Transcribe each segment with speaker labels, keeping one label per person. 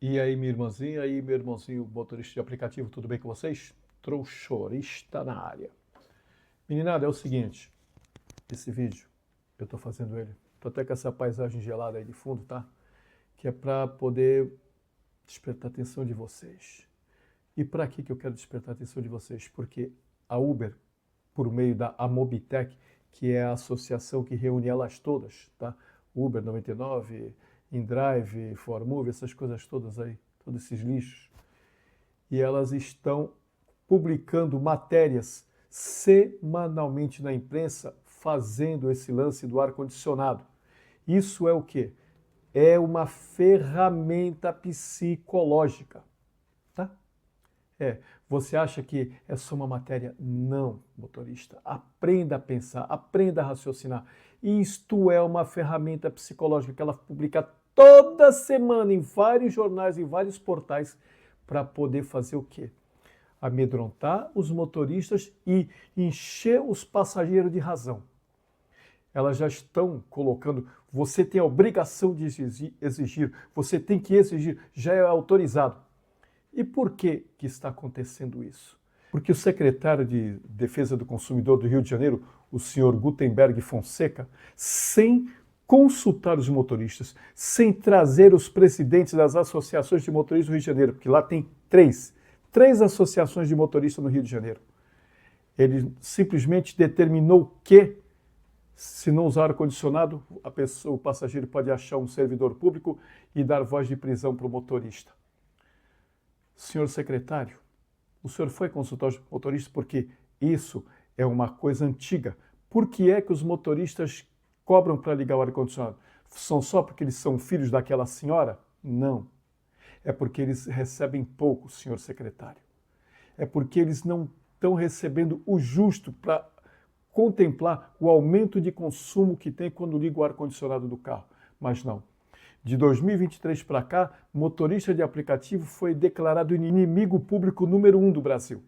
Speaker 1: E aí, minha irmãzinha, e aí, meu irmãozinho, motorista de aplicativo, tudo bem com vocês? Trouxorista na área. Meninada, é o seguinte, esse vídeo, eu tô fazendo ele, tô até com essa paisagem gelada aí de fundo, tá? Que é para poder despertar a atenção de vocês. E para que eu quero despertar a atenção de vocês? Porque a Uber, por meio da Amobitec, que é a associação que reúne elas todas, tá? Uber 99, InDrive, ForMove, essas coisas todas aí, todos esses lixos. E elas estão publicando matérias semanalmente na imprensa fazendo esse lance do ar-condicionado. Isso é o quê? É uma ferramenta psicológica, tá? Você acha que é só uma matéria? Não, motorista. Aprenda a pensar, aprenda a raciocinar. Isto é uma ferramenta psicológica que ela publica toda semana em vários jornais, em vários portais, para poder fazer o quê? Amedrontar os motoristas e encher os passageiros de razão. Elas já estão colocando, você tem a obrigação de exigir, você tem que exigir, já é autorizado. E por que está acontecendo isso? Porque o secretário de Defesa do Consumidor do Rio de Janeiro, o senhor Gutenberg Fonseca, sem consultar os motoristas, sem trazer os presidentes das associações de motoristas do Rio de Janeiro, porque lá tem três associações de motoristas no Rio de Janeiro. Ele simplesmente determinou que, se não usar ar-condicionado, o passageiro pode achar um servidor público e dar voz de prisão para o motorista. Senhor secretário, o senhor foi consultar os motoristas porque isso é uma coisa antiga. Por que é que os motoristas cobram para ligar o ar-condicionado? São só porque eles são filhos daquela senhora? Não. É porque eles recebem pouco, senhor secretário. É porque eles não estão recebendo o justo para contemplar o aumento de consumo que tem quando liga o ar-condicionado do carro. Mas não. De 2023 para cá, motorista de aplicativo foi declarado inimigo público número 1 do Brasil.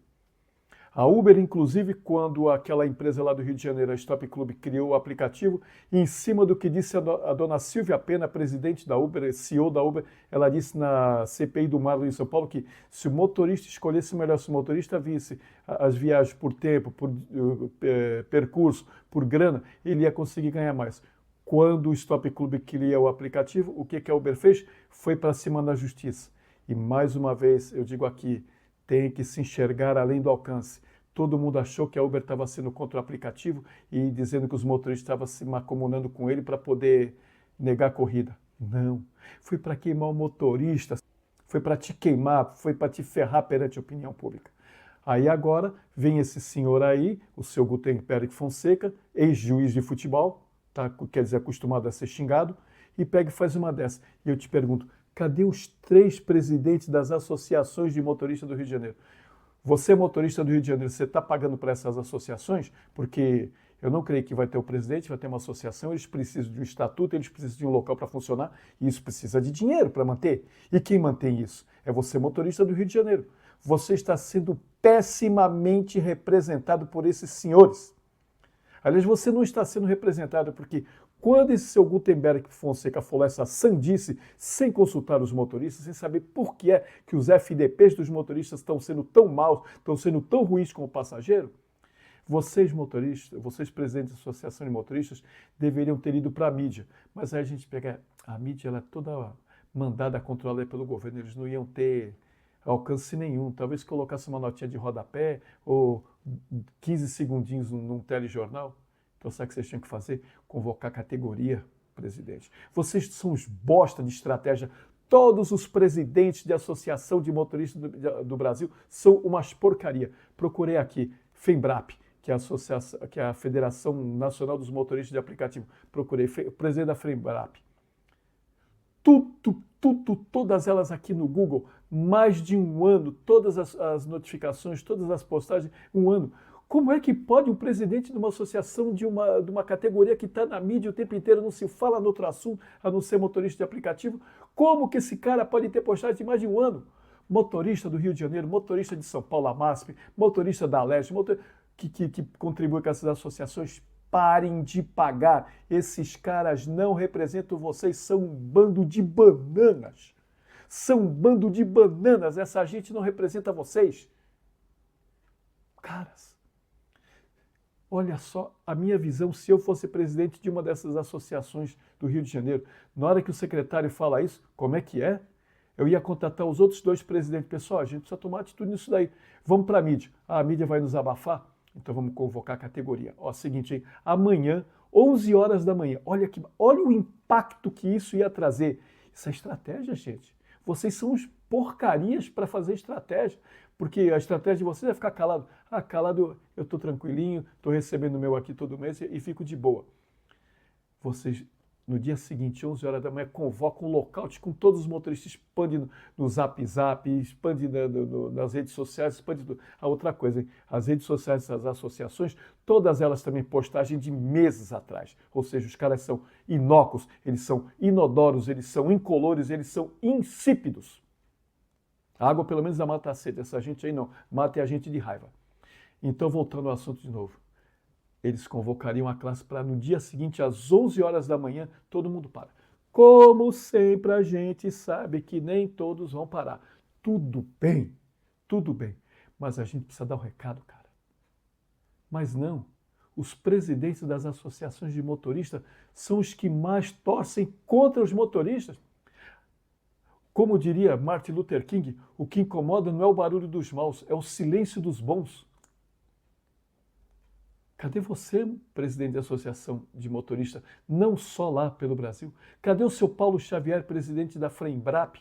Speaker 1: A Uber, inclusive, quando aquela empresa lá do Rio de Janeiro, a Stop Club, criou o aplicativo, em cima do que disse a dona Silvia Pena, presidente da Uber, CEO da Uber, ela disse na CPI do Marlon em São Paulo que se o motorista escolhesse melhor, se o motorista visse as viagens por tempo, por percurso, por grana, ele ia conseguir ganhar mais. Quando o Stop Club cria o aplicativo, o que a Uber fez? Foi para cima da justiça. E mais uma vez, eu digo aqui, tem que se enxergar além do alcance. Todo mundo achou que a Uber estava sendo contra o aplicativo e dizendo que os motoristas estavam se macomunando com ele para poder negar a corrida. Não. Foi para queimar o motorista, foi para te queimar, foi para te ferrar perante a opinião pública. Aí agora vem esse senhor aí, o seu Gutenberg Fonseca, ex-juiz de futebol, tá, quer dizer, acostumado a ser xingado, e pega e faz uma dessa. E eu te pergunto, cadê os 3 presidentes das associações de motoristas do Rio de Janeiro? Você, motorista do Rio de Janeiro, você está pagando para essas associações? Porque eu não creio que vai ter o presidente, vai ter uma associação, eles precisam de um estatuto, eles precisam de um local para funcionar, e isso precisa de dinheiro para manter. E quem mantém isso? É você, motorista do Rio de Janeiro. Você está sendo pessimamente representado por esses senhores. Aliás, você não está sendo representado porque quando esse seu Gutenberg Fonseca falou essa sandice sem consultar os motoristas, sem saber por que é que os FDPs dos motoristas estão sendo tão maus, estão sendo tão ruins com o passageiro, vocês motoristas, vocês presidentes da Associação de Motoristas, deveriam ter ido para a mídia. Mas aí a gente pega, a mídia ela é toda mandada, controlada pelo governo, eles não iam ter alcance nenhum. Talvez colocasse uma notinha de rodapé ou 15 segundinhos num telejornal. Então sabe o que vocês tinham que fazer? Convocar a categoria, presidente. Vocês são uns bosta de estratégia. Todos os presidentes de associação de motoristas do Brasil são umas porcaria. Procurei aqui, FEMBRAP, que é a Federação Nacional dos Motoristas de Aplicativo. Procurei, presidente da FEMBRAP. Todas elas aqui no Google, mais de um ano, todas as notificações, todas as postagens, um ano. Como é que pode um presidente de uma associação de uma categoria que está na mídia o tempo inteiro, não se fala no outro assunto, a não ser motorista de aplicativo? Como que esse cara pode ter postagem de mais de um ano? Motorista do Rio de Janeiro, motorista de São Paulo, a MASP, motorista da Leste, que contribui com essas associações, parem de pagar. Esses caras não representam vocês, são um bando de bananas. São um bando de bananas, essa gente não representa vocês. Caras, olha só a minha visão se eu fosse presidente de uma dessas associações do Rio de Janeiro. Na hora que o secretário fala isso, como é que é? Eu ia contatar os outros 2 presidentes. Pessoal, a gente precisa tomar atitude nisso daí. Vamos para a mídia. Ah, a mídia vai nos abafar? Então vamos convocar a categoria. Ó, seguinte, hein? Amanhã, 11 horas da manhã. Olha o impacto que isso ia trazer. Isso é estratégia, gente. Vocês são uns porcarias para fazer estratégia. Porque a estratégia de vocês é ficar calado. Ah, calado eu estou tranquilinho, estou recebendo o meu aqui todo mês e fico de boa. Vocês, no dia seguinte, 11 horas da manhã, convocam um lockout com todos os motoristas, expande no Zap Zap, expande nas redes sociais, expande a outra coisa, hein? As redes sociais, as associações, todas elas também postagem de meses atrás. Ou seja, os caras são inócuos, eles são inodoros, eles são incolores, eles são insípidos. A água pelo menos mata a sede, essa gente aí não, mata a gente de raiva. Então, voltando ao assunto de novo. Eles convocariam a classe para no dia seguinte, às 11 horas da manhã, todo mundo para. Como sempre, a gente sabe que nem todos vão parar. Tudo bem, mas a gente precisa dar um recado, cara. Mas não, os presidentes das associações de motoristas são os que mais torcem contra os motoristas. Como diria Martin Luther King, o que incomoda não é o barulho dos maus, é o silêncio dos bons. Cadê você, presidente da Associação de Motoristas, não só lá pelo Brasil? Cadê o seu Paulo Xavier, presidente da FREMBRAP,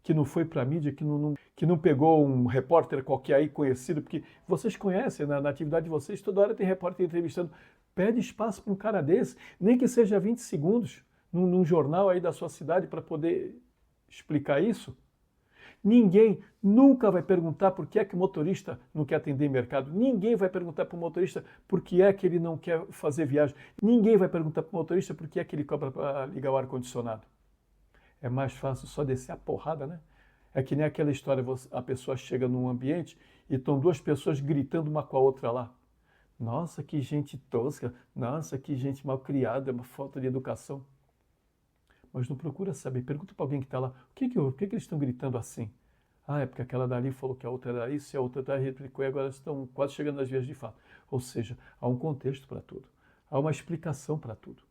Speaker 1: que não foi para a mídia, que não pegou um repórter qualquer aí conhecido? Porque vocês conhecem, na atividade de vocês, toda hora tem repórter entrevistando. Pede espaço para um cara desse, nem que seja 20 segundos, num jornal aí da sua cidade para poder explicar isso. Ninguém nunca vai perguntar por que é que o motorista não quer atender mercado. Ninguém vai perguntar para o motorista por que é que ele não quer fazer viagem. Ninguém vai perguntar para o motorista por que é que ele cobra para ligar o ar-condicionado. É mais fácil só descer a porrada, né? É que nem aquela história, a pessoa chega num ambiente e estão 2 pessoas gritando uma com a outra lá. Nossa, que gente tosca. Nossa, que gente mal criada, uma falta de educação. Mas não procura saber. Pergunta para alguém que está lá, por que eles estão gritando assim? Ah, é porque aquela dali falou que a outra era isso, e a outra da replicou e agora estão quase chegando nas vias de fato. Ou seja, há um contexto para tudo. Há uma explicação para tudo.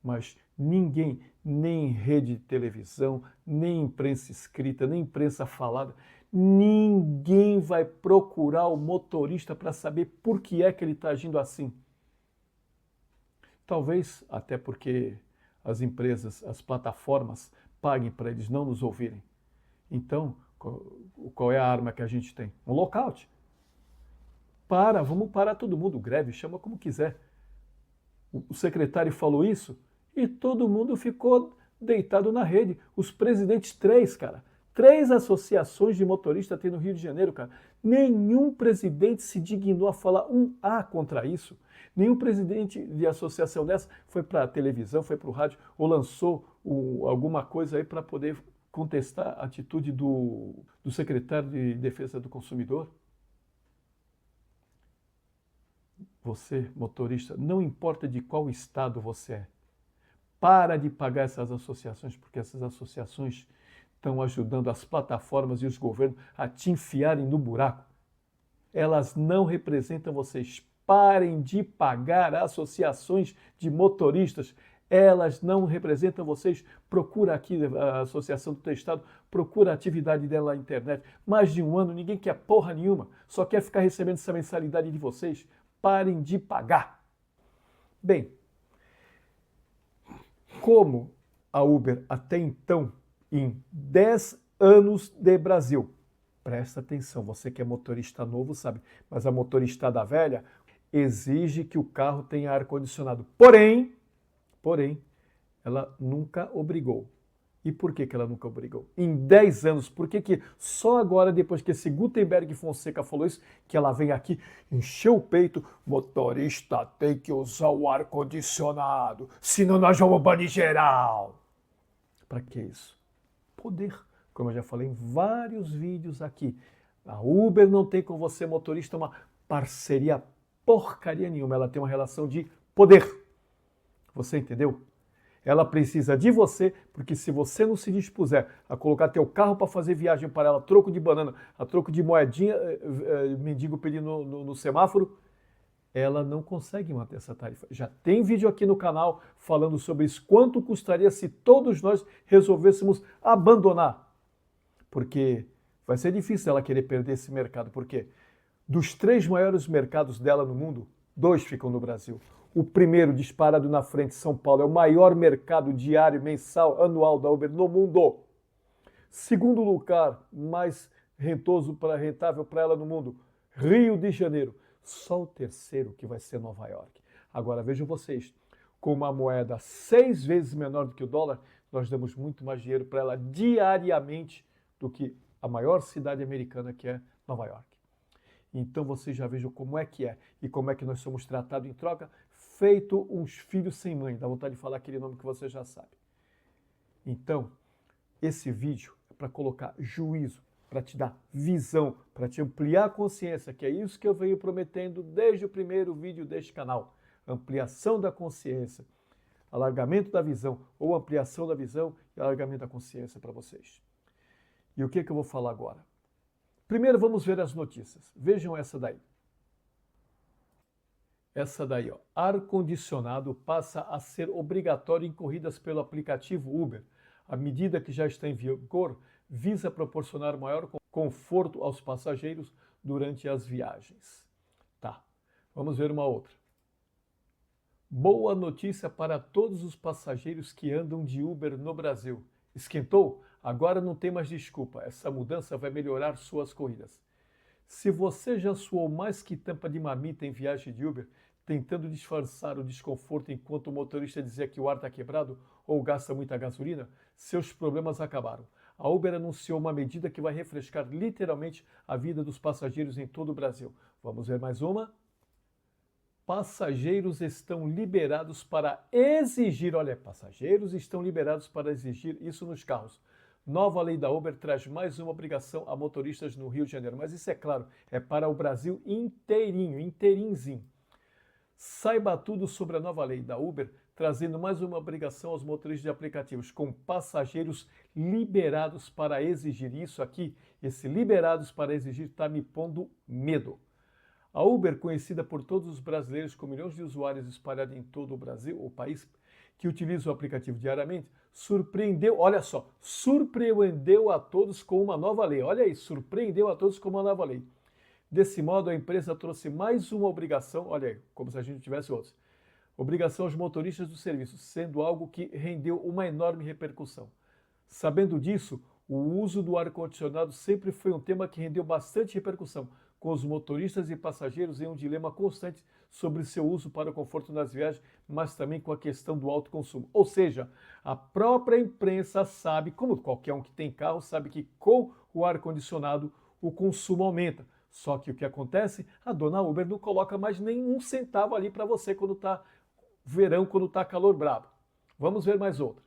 Speaker 1: Mas ninguém, nem rede de televisão, nem imprensa escrita, nem imprensa falada, ninguém vai procurar o motorista para saber por que é que ele está agindo assim. Talvez até porque as empresas, as plataformas, paguem para eles não nos ouvirem. Então, qual é a arma que a gente tem? Um lockout. Vamos parar todo mundo, greve, chama como quiser. O secretário falou isso e todo mundo ficou deitado na rede. Os presidentes, 3, cara. 3 associações de motoristas tem no Rio de Janeiro, cara. Nenhum presidente se dignou a falar um A contra isso. Nenhum presidente de associação dessa foi para a televisão, foi para o rádio ou lançou alguma coisa aí para poder contestar a atitude do secretário de Defesa do Consumidor. Você, motorista, não importa de qual estado você é, para de pagar essas associações, porque essas associações estão ajudando as plataformas e os governos a te enfiarem no buraco. Elas não representam vocês. Parem de pagar associações de motoristas. Elas não representam vocês. Procura aqui a Associação do teu Estado, procura a atividade dela na internet. Mais de 1 ano, ninguém quer porra nenhuma. Só quer ficar recebendo essa mensalidade de vocês. Parem de pagar. Bem, como a Uber até então, em 10 anos de Brasil, presta atenção, você que é motorista novo sabe, mas a motoristada velha exige que o carro tenha ar-condicionado. Porém, ela nunca obrigou. E por que ela nunca obrigou? Em 10 anos, por que só agora, depois que esse Gutenberg Fonseca falou isso, que ela vem aqui, encheu o peito, motorista tem que usar o ar-condicionado, senão nós vamos banir geral. Para que isso? Poder. Como eu já falei em vários vídeos aqui, a Uber não tem com você, motorista, uma parceria porcaria nenhuma. Ela tem uma relação de poder. Você entendeu? Ela precisa de você, porque se você não se dispuser a colocar teu carro para fazer viagem para ela, a troco de banana, a troco de moedinha, mendigo pedindo no semáforo, ela não consegue manter essa tarifa. Já tem vídeo aqui no canal falando sobre isso. Quanto custaria se todos nós resolvêssemos abandonar? Porque vai ser difícil ela querer perder esse mercado. Porque dos 3 maiores mercados dela no mundo, 2 ficam no Brasil. O primeiro, disparado na frente, São Paulo, é o maior mercado diário, mensal, anual da Uber no mundo. Segundo lugar, mais rentável para ela no mundo, Rio de Janeiro. Só o terceiro que vai ser Nova York. Agora vejam vocês, com uma moeda 6 vezes menor do que o dólar, nós damos muito mais dinheiro para ela diariamente do que a maior cidade americana, que é Nova York. Então vocês já vejam como é que é e como é que nós somos tratados em troca, feito uns filhos sem mãe. Dá vontade de falar aquele nome que você já sabe. Então, esse vídeo é para colocar juízo, para te dar visão, para te ampliar a consciência, que é isso que eu venho prometendo desde o primeiro vídeo deste canal. Ampliação da consciência, alargamento da visão, ou ampliação da visão e alargamento da consciência para vocês. E o que eu vou falar agora? Primeiro vamos ver as notícias. Vejam essa daí. Essa daí, ó. Ar-condicionado passa a ser obrigatório em corridas pelo aplicativo Uber. A medida, que já está em vigor, visa proporcionar maior conforto aos passageiros durante as viagens. Tá, vamos ver uma outra. Boa notícia para todos os passageiros que andam de Uber no Brasil. Esquentou? Agora não tem mais desculpa. Essa mudança vai melhorar suas corridas. Se você já suou mais que tampa de marmita em viagem de Uber, tentando disfarçar o desconforto enquanto o motorista dizia que o ar está quebrado ou gasta muita gasolina, seus problemas acabaram. A Uber anunciou uma medida que vai refrescar literalmente a vida dos passageiros em todo o Brasil. Vamos ver mais uma? Passageiros estão liberados para exigir, olha, passageiros estão liberados para exigir isso nos carros. Nova lei da Uber traz mais uma obrigação a motoristas no Rio de Janeiro. Mas isso, é claro, é para o Brasil inteirinho. Saiba tudo sobre a nova lei da Uber, trazendo mais uma obrigação aos motoristas de aplicativos, com passageiros liberados para exigir. Isso aqui, esse liberados para exigir, está me pondo medo. A Uber, conhecida por todos os brasileiros com milhões de usuários espalhados em todo o Brasil, o país, que utiliza o aplicativo diariamente, surpreendeu a todos com uma nova lei. Olha aí, surpreendeu a todos com uma nova lei. Desse modo, a empresa trouxe mais uma obrigação, olha aí, como se a gente não tivesse outros. Obrigação aos motoristas do serviço, sendo algo que rendeu uma enorme repercussão. Sabendo disso, o uso do ar-condicionado sempre foi um tema que rendeu bastante repercussão, com os motoristas e passageiros em um dilema constante sobre seu uso para o conforto nas viagens, mas também com a questão do alto consumo. Ou seja, a própria imprensa sabe, como qualquer um que tem carro, sabe que com o ar-condicionado o consumo aumenta. Só que o que acontece? A dona Uber não coloca mais nenhum centavo ali para você quando está verão, quando está calor brabo. Vamos ver mais outra.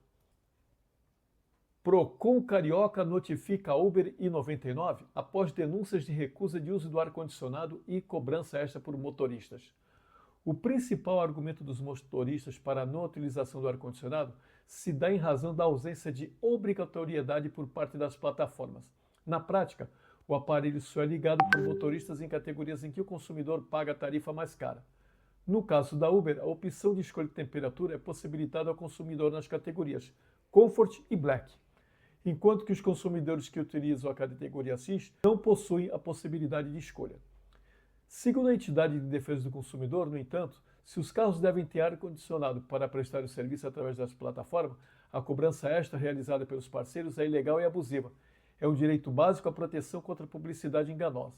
Speaker 1: Procon Carioca notifica a Uber e 99 após denúncias de recusa de uso do ar-condicionado e cobrança extra por motoristas. O principal argumento dos motoristas para a não utilização do ar-condicionado se dá em razão da ausência de obrigatoriedade por parte das plataformas. Na prática, o aparelho só é ligado por motoristas em categorias em que o consumidor paga a tarifa mais cara. No caso da Uber, a opção de escolha de temperatura é possibilitada ao consumidor nas categorias Comfort e Black, enquanto que os consumidores que utilizam a categoria CIS não possuem a possibilidade de escolha. Segundo a entidade de defesa do consumidor, no entanto, se os carros devem ter ar-condicionado para prestar o serviço através das plataformas, a cobrança extra realizada pelos parceiros é ilegal e abusiva. É um direito básico à proteção contra a publicidade enganosa.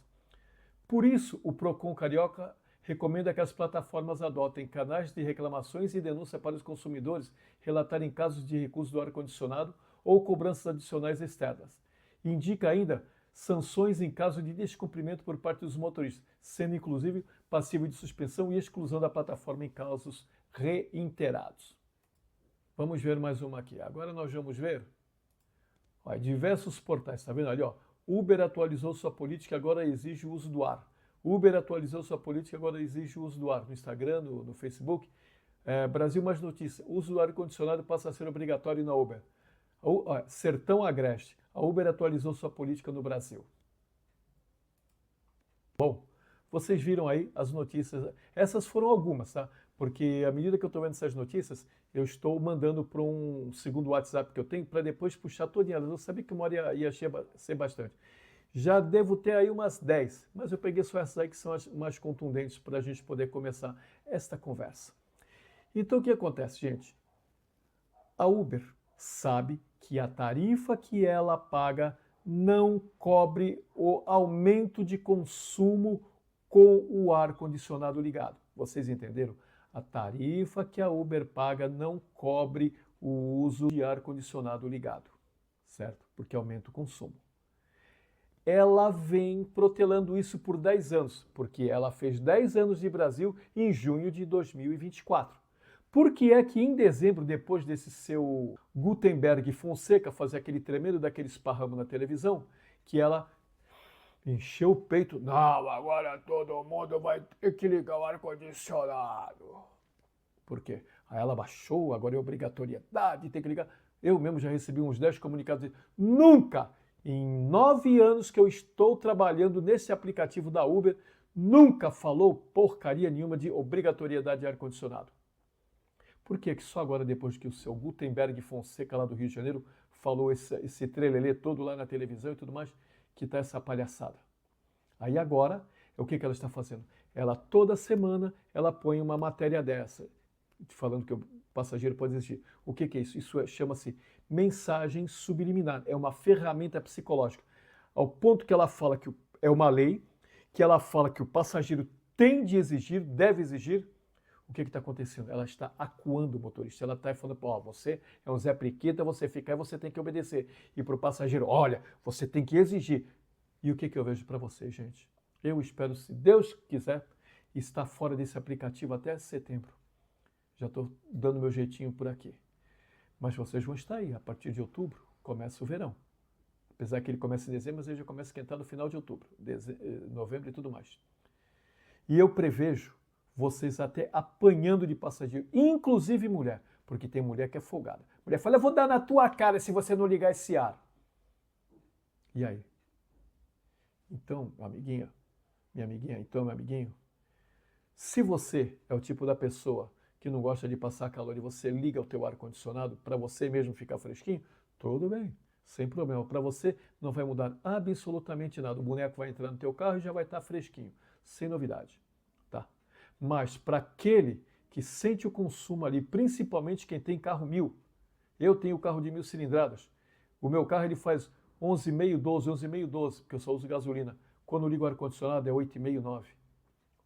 Speaker 1: Por isso, o Procon Carioca recomenda que as plataformas adotem canais de reclamações e denúncia para os consumidores relatarem casos de recuso do ar-condicionado ou cobranças adicionais externas. Indica ainda sanções em caso de descumprimento por parte dos motoristas, sendo inclusive passível de suspensão e exclusão da plataforma em casos reiterados. Vamos ver mais uma aqui. Agora nós vamos ver diversos portais, está vendo ali? Uber atualizou sua política, agora exige o uso do ar. Uber atualizou sua política, agora exige o uso do ar. No Instagram, no Facebook, Brasil Mais Notícia. Uso do ar-condicionado passa a ser obrigatório na Uber. Sertão Agreste. A Uber atualizou sua política no Brasil. Bom, vocês viram aí as notícias. Essas foram algumas, tá? Porque à medida que eu estou vendo essas notícias, eu estou mandando para um segundo WhatsApp que eu tenho para depois puxar todinha. Eu sabia que uma hora ia ser bastante. Já devo ter aí umas 10, mas eu peguei só essas aí que são as mais contundentes para a gente poder começar esta conversa. Então o que acontece, gente? A Uber sabe que a tarifa que ela paga não cobre o aumento de consumo com o ar-condicionado ligado. Vocês entenderam? A tarifa que a Uber paga não cobre o uso de ar-condicionado ligado, certo? Porque aumenta o consumo. Ela vem protelando isso por 10 anos, porque ela fez 10 anos de Brasil em junho de 2024. Por que é que em dezembro, depois desse seu Gutenberg Fonseca fazer aquele tremendo daquele esparramo na televisão, que ela encheu o peito, não, agora todo mundo vai ter que ligar o ar-condicionado. Por quê? Aí ela baixou, agora é obrigatoriedade, tem que ligar. Eu mesmo já recebi uns 10 comunicados, nunca! Em 9 anos que eu estou trabalhando nesse aplicativo da Uber, nunca falou porcaria nenhuma de obrigatoriedade de ar-condicionado. Por que só agora, depois que o seu Gutenberg Fonseca lá do Rio de Janeiro falou esse trelelê todo lá na televisão e tudo mais, que está essa palhaçada? Aí agora, o que ela está fazendo? Ela toda semana, ela põe uma matéria dessa, falando que o passageiro pode existir. O que é isso? Isso chama-se mensagem subliminar. É uma ferramenta psicológica. Ao ponto que ela fala que é uma lei, que ela fala que o passageiro tem de exigir, deve exigir. O que está acontecendo? Ela está acuando o motorista. Ela está falando, você é um Zé Priquita, você fica aí, você tem que obedecer. E para o passageiro, olha, você tem que exigir. E o que eu vejo para você, gente? Eu espero, se Deus quiser, estar fora desse aplicativo até setembro. Já estou dando meu jeitinho por aqui. Mas vocês vão estar aí. A partir de outubro, começa o verão. Apesar que ele começa em dezembro, mas ele já começa a esquentar no final de outubro, novembro e tudo mais. E eu prevejo vocês até apanhando de passageiro, inclusive mulher, porque tem mulher que é folgada. Mulher fala, eu vou dar na tua cara se você não ligar esse ar. E aí? Então, amiguinha, minha amiguinha, então, meu amiguinho, se você é o tipo da pessoa que não gosta de passar calor e você liga o teu ar-condicionado para você mesmo ficar fresquinho, tudo bem, sem problema. Para você não vai mudar absolutamente nada. O boneco vai entrar no teu carro e já vai estar fresquinho, sem novidade, tá? Mas para aquele que sente o consumo ali, principalmente quem tem carro 1000, eu tenho carro de 1000 cilindradas, o meu carro ele faz 11,5, 12, 11,5, 12, porque eu só uso gasolina. Quando eu ligo o ar-condicionado é 8,5, 9.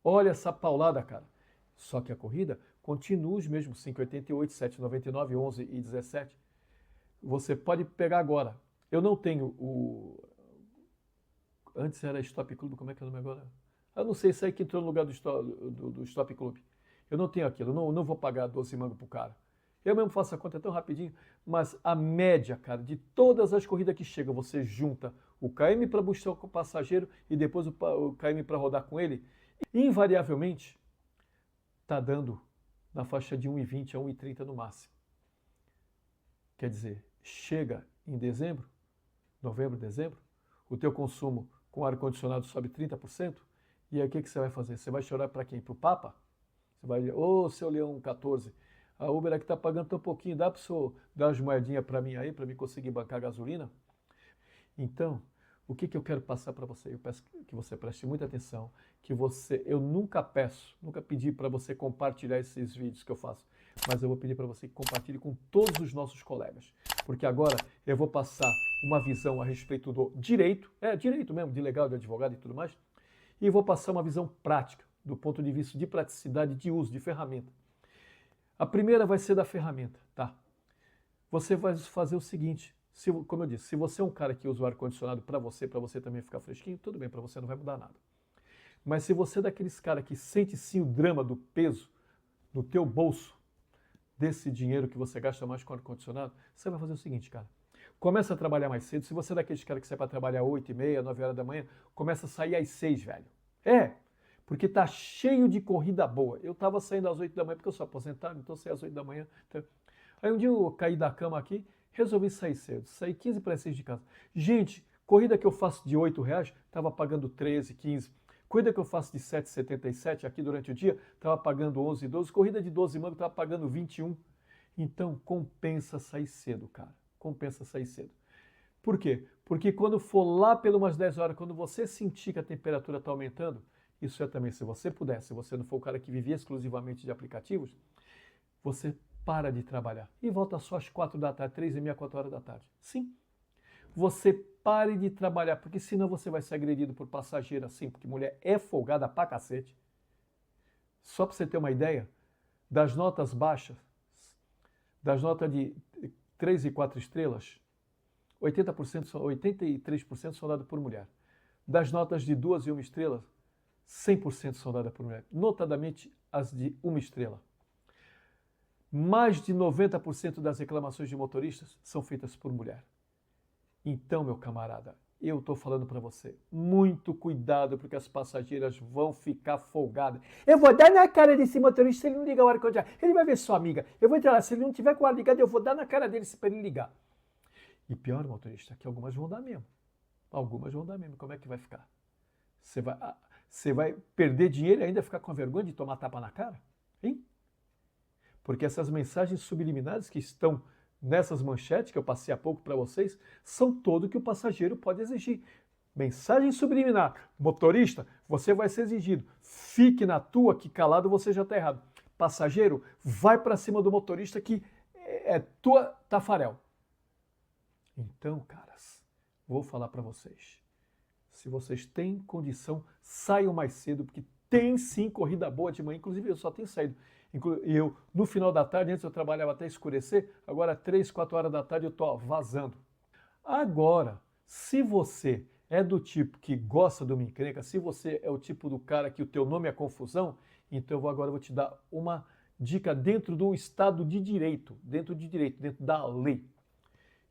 Speaker 1: Olha essa paulada, cara. Só que a corrida continua os mesmos 5,88, 7,99, 11 e 17. Você pode pegar agora. Eu não tenho o... Antes era Stop Club, como é que é o nome agora? Eu não sei, isso aí que entrou no lugar do Stop Club. Eu não tenho aquilo, não vou pagar 12 mangos pro cara. Eu mesmo faço a conta tão rapidinho, mas a média, cara, de todas as corridas que chegam, você junta o KM para buscar o passageiro e depois o KM para rodar com ele, invariavelmente está dando na faixa de 1,20 a 1,30 no máximo. Quer dizer, chega em dezembro, novembro, dezembro, o teu consumo com ar-condicionado sobe 30%, e aí o que você vai fazer? Você vai chorar para quem? Para o Papa? Você vai dizer, ô, seu Leão 14, a Uber aqui está pagando tão pouquinho, dá para o senhor dar umas moedinhas para mim aí, para mim conseguir bancar gasolina? Então, o que eu quero passar para você? Eu peço que você preste muita atenção, eu nunca pedi para você compartilhar esses vídeos que eu faço, mas eu vou pedir para você que compartilhe com todos os nossos colegas, porque agora eu vou passar uma visão a respeito do direito mesmo, de legal, de advogado e tudo mais, e vou passar uma visão prática, do ponto de vista de praticidade, de uso, de ferramenta. A primeira vai ser da ferramenta, tá? Você vai fazer o seguinte, como eu disse, se você é um cara que usa o ar-condicionado para você também ficar fresquinho, tudo bem, para você não vai mudar nada. Mas se você é daqueles caras que sente sim o drama do peso no teu bolso, desse dinheiro que você gasta mais com ar-condicionado, você vai fazer o seguinte, cara. Começa a trabalhar mais cedo. Se você é daqueles caras que sai para trabalhar 8h30, 9 horas da manhã, começa a sair às 6, velho. Porque tá cheio de corrida boa. Eu estava saindo às 8 da manhã, porque eu sou aposentado, então eu saí às 8 da manhã. Então... Aí um dia eu caí da cama aqui, resolvi sair cedo. Saí 15 para 6 de casa. Gente, corrida que eu faço de R$ 8, estava pagando 13, 15. Corrida que eu faço de 7,77 aqui durante o dia, estava pagando 11, 12. Corrida de 12 mangos, estava pagando 21. Então, compensa sair cedo, cara. Compensa sair cedo. Por quê? Porque quando for lá pelas umas 10 horas, quando você sentir que a temperatura está aumentando, isso é também, se você puder, se você não for o cara que vivia exclusivamente de aplicativos, você para de trabalhar e volta só às 4 da tarde, 3h30, 4 horas da tarde. Sim, você pare de trabalhar, porque senão você vai ser agredido por passageiro assim, porque mulher é folgada pra cacete. Só para você ter uma ideia, das notas baixas, das notas de 3 e 4 estrelas, 83% são dadas por mulher. Das notas de 2 e 1 estrela, 100% são dadas por mulher, notadamente as de 1 estrela. Mais de 90% das reclamações de motoristas são feitas por mulher. Então, meu camarada, eu estou falando para você, muito cuidado, porque as passageiras vão ficar folgadas. Eu vou dar na cara desse motorista se ele não ligar o ar-condicionado. Ele vai ver sua amiga. Eu vou entrar lá, se ele não tiver com o ar ligado, eu vou dar na cara dele para ele ligar. E pior, motorista, que algumas vão dar mesmo. Algumas vão dar mesmo. Como é que vai ficar? Você vai perder dinheiro e ainda ficar com a vergonha de tomar tapa na cara? Hein? Porque essas mensagens subliminares que estão nessas manchetes que eu passei há pouco para vocês, são tudo que o passageiro pode exigir. Mensagem subliminar. Motorista, você vai ser exigido. Fique na tua, que calado você já está errado. Passageiro, vai para cima do motorista que é tua tafarel. Então, caras, vou falar para vocês. Se vocês têm condição, saiam mais cedo, porque tem sim corrida boa de manhã. Inclusive, eu só tenho saído. Eu, no final da tarde, antes eu trabalhava até escurecer, agora 3, 4 horas da tarde eu estou vazando. Agora, se você é do tipo que gosta de uma encrenca, se você é o tipo do cara que o teu nome é confusão, então agora eu vou te dar uma dica dentro do Estado de Direito, dentro da lei.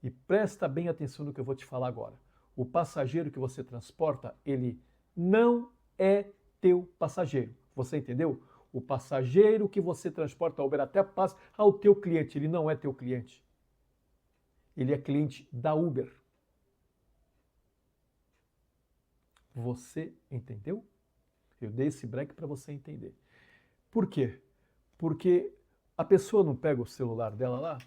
Speaker 1: E presta bem atenção no que eu vou te falar agora. O passageiro que você transporta, ele não é teu passageiro. Você entendeu? O passageiro que você transporta, a Uber até passa ao teu cliente. Ele não é teu cliente. Ele é cliente da Uber. Você entendeu? Eu dei esse break para você entender. Por quê? Porque a pessoa não pega o celular dela lá.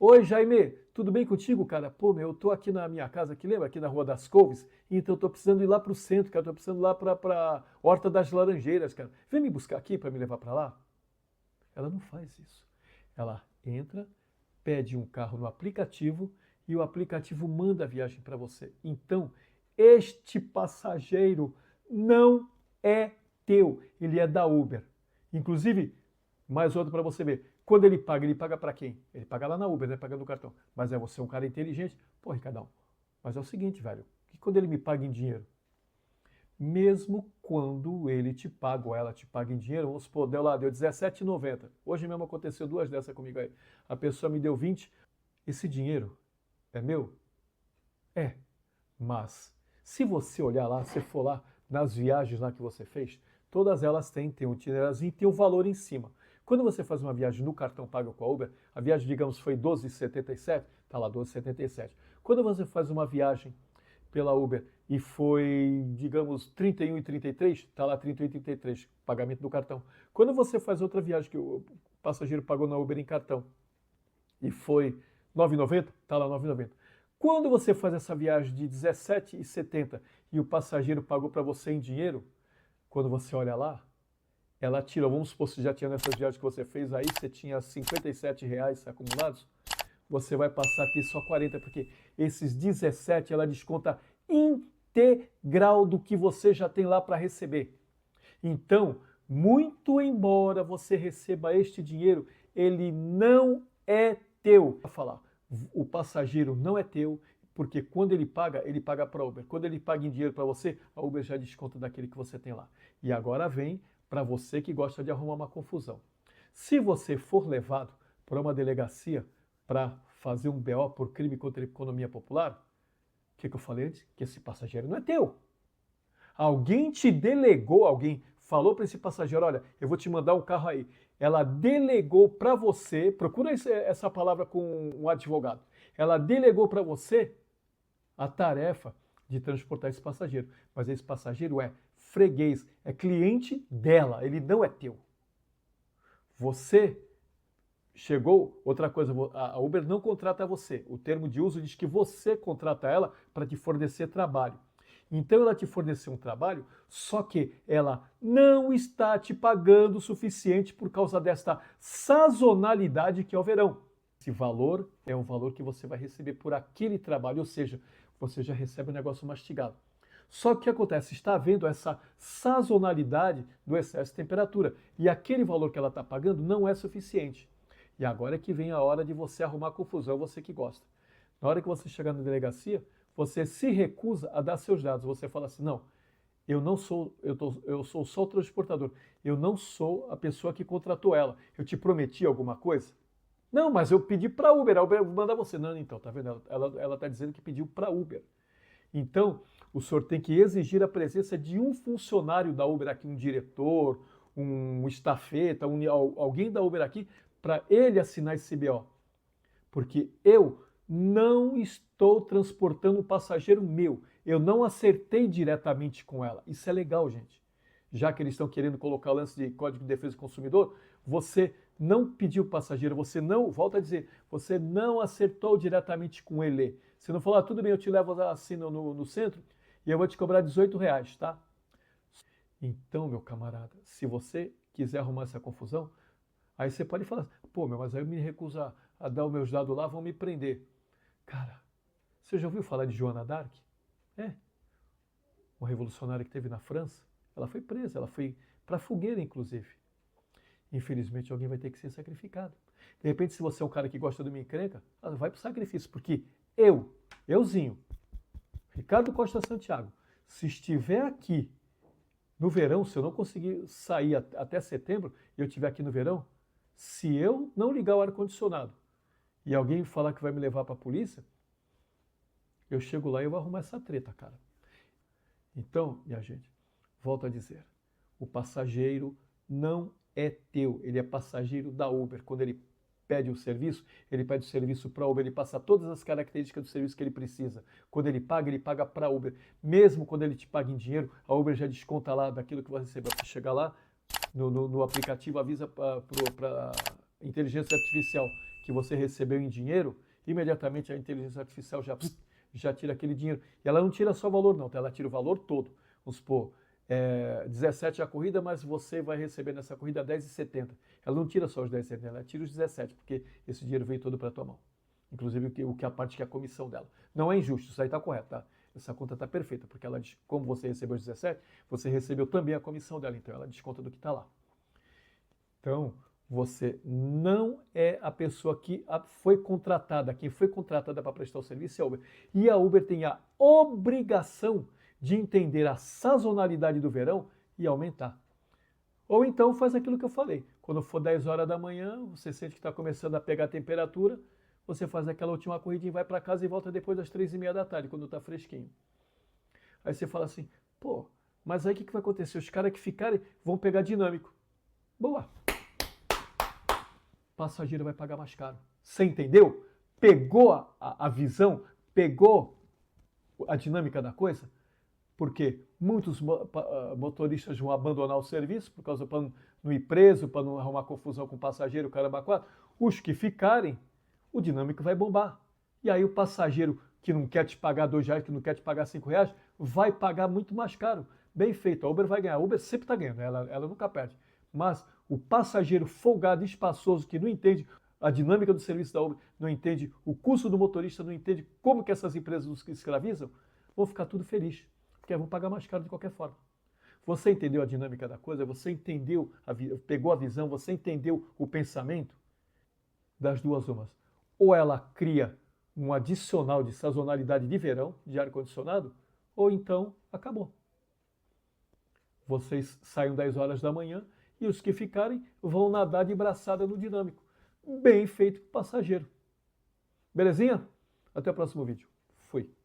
Speaker 1: Oi, Jaime, tudo bem contigo, cara? Pô, eu tô aqui na minha casa, aqui, lembra? Aqui na Rua das Couves, então eu tô precisando ir lá pro centro, cara, tô precisando ir lá pra Horta das Laranjeiras, cara. Vem me buscar aqui para me levar para lá? Ela não faz isso. Ela entra, pede um carro no aplicativo e o aplicativo manda a viagem para você. Então, este passageiro não é teu, ele é da Uber. Inclusive, mais outro para você ver. Quando ele paga para quem? Ele paga lá na Uber, né? Pagando o cartão. Mas é você um cara inteligente. Pô, Ricardão, mas é o seguinte, velho. Que quando ele me paga em dinheiro, mesmo quando ele te paga ou ela te paga em dinheiro, vamos supor, deu R$17,90. Hoje mesmo aconteceu 2 dessas comigo aí. A pessoa me deu 20. Esse dinheiro é meu? É. Mas, se você olhar lá, se for lá nas viagens lá que você fez, todas elas têm um itineráriozinho e tem um valor em cima. Quando você faz uma viagem no cartão pago com a Uber, a viagem, digamos, foi R$12,77, está lá R$12,77. Quando você faz uma viagem pela Uber e foi, digamos, R$31,33, está lá R$31,33, pagamento do cartão. Quando você faz outra viagem que o passageiro pagou na Uber em cartão e foi R$9,90, está lá R$9,90. Quando você faz essa viagem de R$17,70 e o passageiro pagou para você em dinheiro, quando você olha lá, ela tira, vamos supor, se já tinha nessas viagens que você fez aí, você tinha R$57 acumulados, você vai passar a ter só 40, porque esses 17 ela desconta integral do que você já tem lá para receber. Então, muito embora você receba este dinheiro, ele não é teu. Para falar, o passageiro não é teu, porque quando ele paga para a Uber. Quando ele paga em dinheiro para você, a Uber já desconta daquele que você tem lá. E agora vem para você que gosta de arrumar uma confusão. Se você for levado para uma delegacia para fazer um BO por crime contra a economia popular, o que eu falei antes? Que esse passageiro não é teu. Alguém te delegou, alguém falou para esse passageiro, olha, eu vou te mandar um carro aí. Ela delegou para você, procura essa palavra com um advogado, ela delegou para você a tarefa de transportar esse passageiro. Mas esse passageiro é freguês, é cliente dela, ele não é teu. Você chegou, outra coisa, a Uber não contrata você. O termo de uso diz que você contrata ela para te fornecer trabalho. Então ela te forneceu um trabalho, só que ela não está te pagando o suficiente por causa desta sazonalidade que é o verão. Esse valor é um valor que você vai receber por aquele trabalho, ou seja, você já recebe o negócio mastigado. Só que o que acontece? Está havendo essa sazonalidade do excesso de temperatura e aquele valor que ela está pagando não é suficiente. E agora é que vem a hora de você arrumar confusão, você que gosta. Na hora que você chegar na delegacia, você se recusa a dar seus dados. Você fala assim, não, eu sou só o transportador. Eu não sou a pessoa que contratou ela. Eu te prometi alguma coisa? Não, mas eu pedi para a Uber vai mandar você. Não, então, tá vendo? Ela está dizendo que pediu para a Uber. Então, o senhor tem que exigir a presença de um funcionário da Uber aqui, um diretor, um estafeta, alguém da Uber aqui, para ele assinar esse CBO. Porque eu não estou transportando um passageiro meu. Eu não acertei diretamente com ela. Isso é legal, gente. Já que eles estão querendo colocar o lance de Código de Defesa do Consumidor, você não pediu o passageiro, você não, volta a dizer, você não acertou diretamente com ele. Você não falou, tudo bem, eu te levo assim no centro e eu vou te cobrar R$18, tá? Então, meu camarada, se você quiser arrumar essa confusão, aí você pode falar, pô, mas aí eu me recuso a dar os meus dados lá, vão me prender. Cara, você já ouviu falar de Joana d'Arc? É, uma revolucionária que teve na França. Ela foi presa, ela foi para a fogueira, inclusive. Infelizmente, alguém vai ter que ser sacrificado. De repente, se você é um cara que gosta de uma encrenca, vai para o sacrifício, porque euzinho, Ricardo Costa Santiago, se estiver aqui no verão, se eu não conseguir sair até setembro, e eu estiver aqui no verão, se eu não ligar o ar-condicionado e alguém falar que vai me levar para a polícia, eu chego lá e eu vou arrumar essa treta, cara. Então, minha gente, volto a dizer, o passageiro não é teu, ele é passageiro da Uber. Quando ele pede o serviço para a Uber, ele passa todas as características do serviço que ele precisa. Quando ele paga para a Uber. Mesmo quando ele te paga em dinheiro, a Uber já desconta lá daquilo que você recebeu. Você chega lá, no aplicativo avisa para a inteligência artificial que você recebeu em dinheiro, imediatamente a inteligência artificial já tira aquele dinheiro. E ela não tira só o valor não, ela tira o valor todo. Vamos supor, 17 a corrida, mas você vai receber nessa corrida 10,70. Ela não tira só os 10,70, ela tira os 17, porque esse dinheiro veio todo para a tua mão. Inclusive a parte que é a comissão dela. Não é injusto, isso aí está correto, tá? Essa conta está perfeita, porque ela, como você recebeu os 17, você recebeu também a comissão dela, então ela desconta do que está lá. Então, você não é a pessoa que foi contratada, quem foi contratada para prestar o serviço é a Uber. E a Uber tem a obrigação de entender a sazonalidade do verão e aumentar. Ou então faz aquilo que eu falei. Quando for 10 horas da manhã, você sente que está começando a pegar a temperatura, você faz aquela última corridinha, vai para casa e volta depois das 3h30 da tarde, quando está fresquinho. Aí você fala assim, pô, mas aí o que vai acontecer? Os caras que ficarem vão pegar dinâmico. Boa! O passageiro vai pagar mais caro. Você entendeu? Pegou a visão? Pegou a dinâmica da coisa? Porque muitos motoristas vão abandonar o serviço por causa para não ir preso, para não arrumar confusão com o passageiro, caramba, quatro. Os que ficarem, o dinâmico vai bombar. E aí o passageiro que não quer te pagar R$2, que não quer te pagar R$5, vai pagar muito mais caro. Bem feito, a Uber vai ganhar. A Uber sempre está ganhando, ela nunca perde. Mas o passageiro folgado, espaçoso, que não entende a dinâmica do serviço da Uber, não entende o custo do motorista, não entende como que essas empresas nos escravizam, vão ficar tudo felizes. Porque vão pagar mais caro de qualquer forma. Você entendeu a dinâmica da coisa? Você entendeu, pegou a visão, você entendeu o pensamento? Das duas umas. Ou ela cria um adicional de sazonalidade de verão, de ar-condicionado, ou então acabou. Vocês saem 10 horas da manhã e os que ficarem vão nadar de braçada no dinâmico. Bem feito para o passageiro. Belezinha? Até o próximo vídeo. Fui.